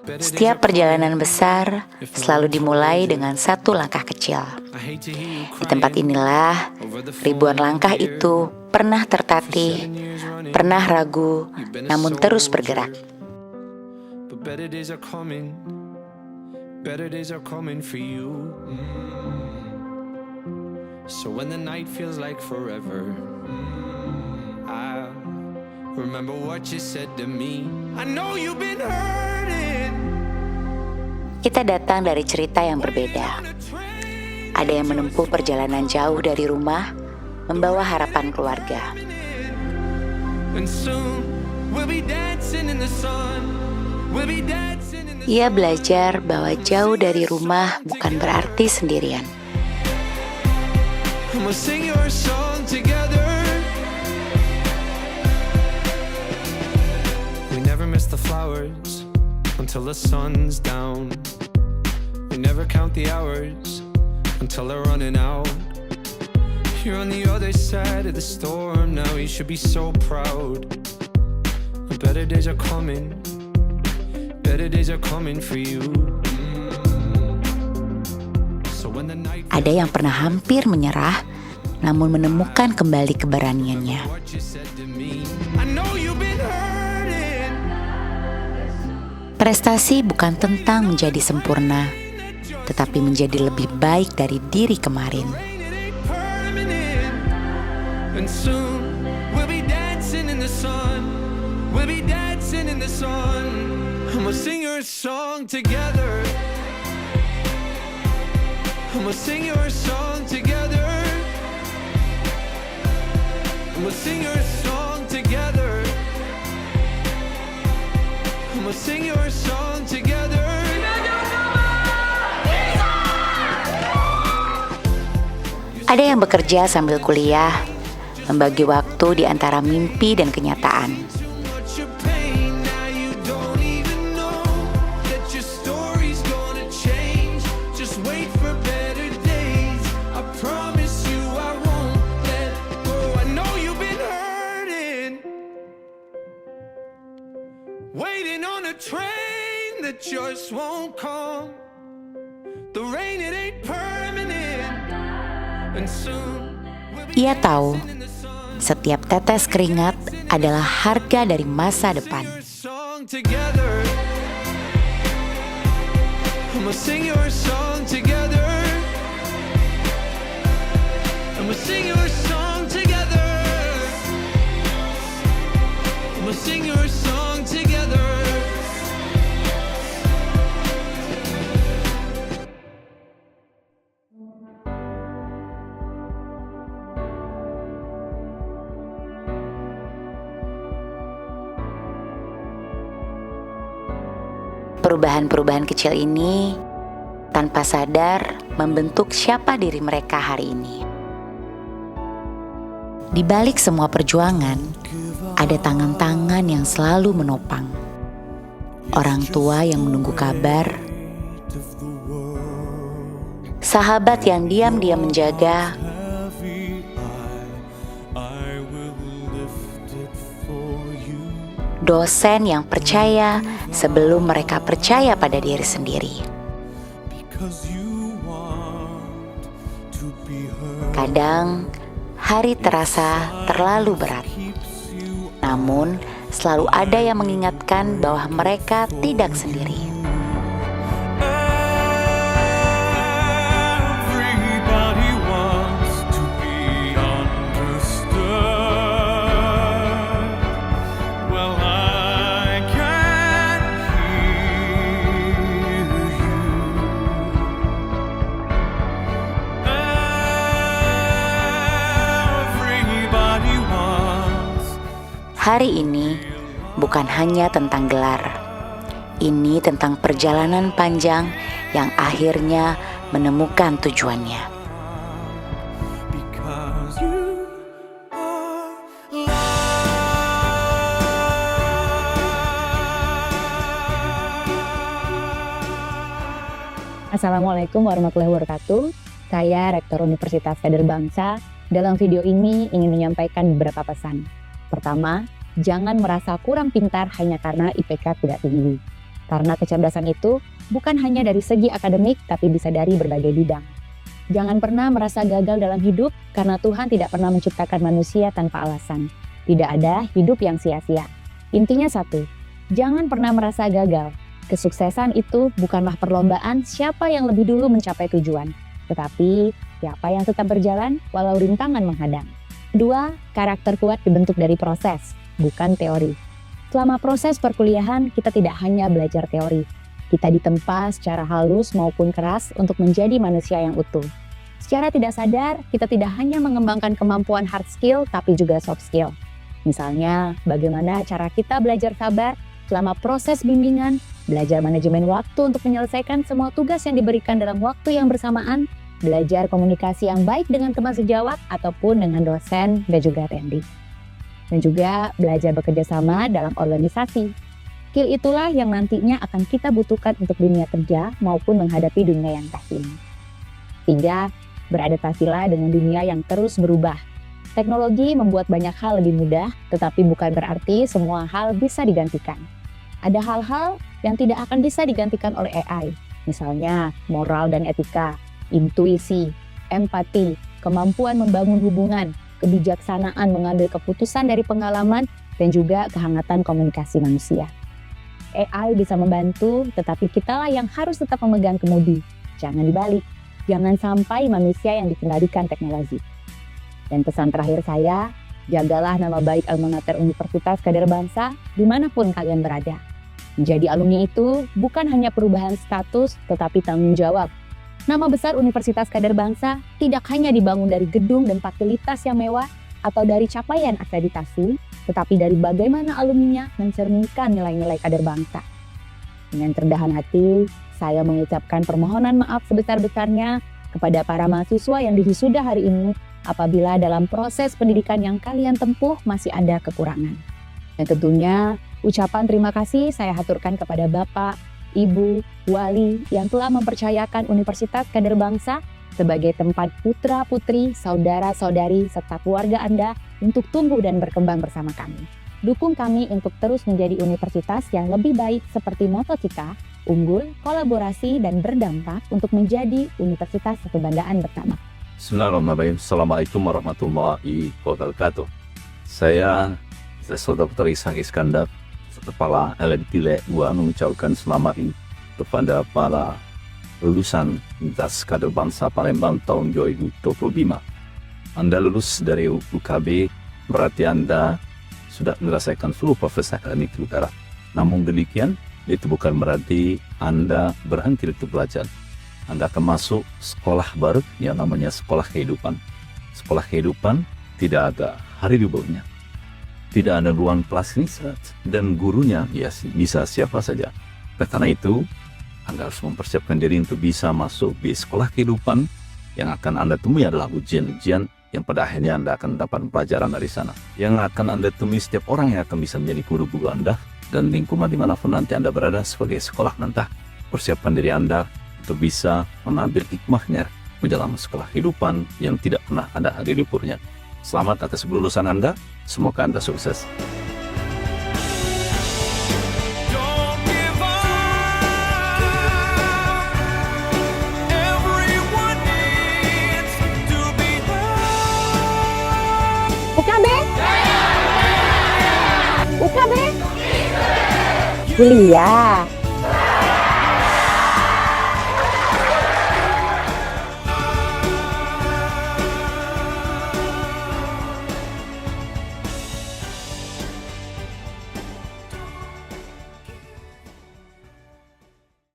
Setiap perjalanan besar selalu dimulai dengan satu langkah kecil. Di tempat inilah ribuan langkah itu pernah tertatih, pernah ragu, namun terus bergerak. So when the night feels like forever, I remember what you said to me. I know you've been hurting. Kita datang dari cerita yang berbeda. Ada yang menempuh perjalanan jauh dari rumah, membawa harapan keluarga. And soon we'll be dancing in the sun. We'll be dancing in the sun. Ia belajar bahwa jauh dari rumah bukan berarti sendirian. We'll sing your song together. We never miss the flowers until the sun's down. We never count the hours until they're running out. You're on the other side of the storm now. You should be so proud. Better days are coming. Better days are coming for you. Ada yang pernah hampir menyerah, namun menemukan kembali keberaniannya. Prestasi bukan tentang menjadi sempurna, tetapi menjadi lebih baik dari diri kemarin. We'll sing your song together. We'll sing your song together. We'll sing your song together. Ada yang bekerja sambil kuliah, membagi waktu di antara mimpi dan kenyataan. Waiting on a train that just won't come. The rain, it ain't permanent. And soon Ia tahu setiap tetes keringat adalah harga dari masa depan. We'll sing your song together. And we'll sing your song together. We'll sing your song together. Perubahan-perubahan kecil ini tanpa sadar membentuk siapa diri mereka hari ini. Di balik semua perjuangan, ada tangan-tangan yang selalu menopang. Orang tua yang menunggu kabar, sahabat yang diam-diam menjaga, dosen yang percaya sebelum mereka percaya pada diri sendiri. Kadang hari terasa terlalu berat, namun selalu ada yang mengingatkan bahwa mereka tidak sendiri. Hari ini bukan hanya tentang gelar. Ini tentang perjalanan panjang yang akhirnya menemukan tujuannya. Assalamualaikum warahmatullahi wabarakatuh. Saya Rektor Universitas Kader Bangsa. Dalam video ini ingin menyampaikan beberapa pesan. Pertama, jangan merasa kurang pintar hanya karena IPK tidak tinggi. Karena kecerdasan itu bukan hanya dari segi akademik, tapi bisa dari berbagai bidang. Jangan pernah merasa gagal dalam hidup, karena Tuhan tidak pernah menciptakan manusia tanpa alasan. Tidak ada hidup yang sia-sia. Intinya satu, jangan pernah merasa gagal. Kesuksesan itu bukanlah perlombaan siapa yang lebih dulu mencapai tujuan, tetapi siapa yang tetap berjalan walau rintangan menghadang. 2. Karakter kuat dibentuk dari proses, bukan teori. Selama proses perkuliahan, kita tidak hanya belajar teori. Kita ditempa secara halus maupun keras untuk menjadi manusia yang utuh. Secara tidak sadar, kita tidak hanya mengembangkan kemampuan hard skill, tapi juga soft skill. Misalnya, bagaimana cara kita belajar sabar selama proses bimbingan, belajar manajemen waktu untuk menyelesaikan semua tugas yang diberikan dalam waktu yang bersamaan, belajar komunikasi yang baik dengan teman sejawat ataupun dengan dosen dan juga attendee. Dan juga belajar bekerja sama dalam organisasi. Skill itulah yang nantinya akan kita butuhkan untuk dunia kerja maupun menghadapi dunia yang pasti ini. 3. Beradaptasilah dengan dunia yang terus berubah. Teknologi membuat banyak hal lebih mudah, tetapi bukan berarti semua hal bisa digantikan. Ada hal-hal yang tidak akan bisa digantikan oleh AI, misalnya moral dan etika, intuisi, empati, kemampuan membangun hubungan, kebijaksanaan mengambil keputusan dari pengalaman, dan juga kehangatan komunikasi manusia. AI bisa membantu, tetapi kitalah yang harus tetap memegang kemudi. Jangan dibalik, jangan sampai manusia yang dikendalikan teknologi. Dan pesan terakhir saya, jagalah nama baik alma mater Universitas Kader Bangsa dimanapun kalian berada. Menjadi alumni itu bukan hanya perubahan status, tetapi tanggung jawab. Nama besar Universitas Kader Bangsa tidak hanya dibangun dari gedung dan fasilitas yang mewah atau dari capaian akreditasi, tetapi dari bagaimana alumninya mencerminkan nilai-nilai kader bangsa. Dengan terendahan hati, saya mengucapkan permohonan maaf sebesar-besarnya kepada para mahasiswa yang diwisuda hari ini apabila dalam proses pendidikan yang kalian tempuh masih ada kekurangan. Dan tentunya ucapan terima kasih saya haturkan kepada Bapak, Ibu, Wali yang telah mempercayakan Universitas Kader Bangsa sebagai tempat putra-putri, saudara-saudari, serta keluarga Anda untuk tumbuh dan berkembang bersama kami. Dukung kami untuk terus menjadi universitas yang lebih baik seperti moto kita, unggul, kolaborasi, dan berdampak untuk menjadi universitas kebanggaan bersama. Bismillahirrahmanirrahim. Assalamualaikum warahmatullahi wabarakatuh. Saya Dr. Ishak Iskandar, Kepala LMT 2 mengucapkan selamat kepada para lulusan Universitas Kader Bangsa Palembang tahun 2025. Anda lulus dari UKB, berarti Anda sudah menyelesaikan seluruh proses akademik negara. Namun demikian, itu bukan berarti Anda berhenti untuk belajar. Anda akan masuk sekolah baru yang namanya sekolah kehidupan. Sekolah kehidupan tidak ada hari liburnya. Tidak ada ruang kelas riset dan gurunya ya bisa siapa saja. Karena itu, Anda harus mempersiapkan diri untuk bisa masuk di sekolah kehidupan. Yang akan Anda temui adalah ujian-ujian yang pada akhirnya Anda akan dapat pelajaran dari sana. Yang akan Anda temui setiap orang yang akan bisa menjadi guru-guru Anda dan lingkungan dimanapun nanti Anda berada sebagai sekolah nanti. Persiapkan diri Anda untuk bisa mengambil hikmahnya di dalam sekolah kehidupan yang tidak pernah ada hari liburnya. Selamat atas kelulusan Anda, semoga Anda sukses. Don't give up. Everyone needs to be heard. UKB? UKB? Kuliah.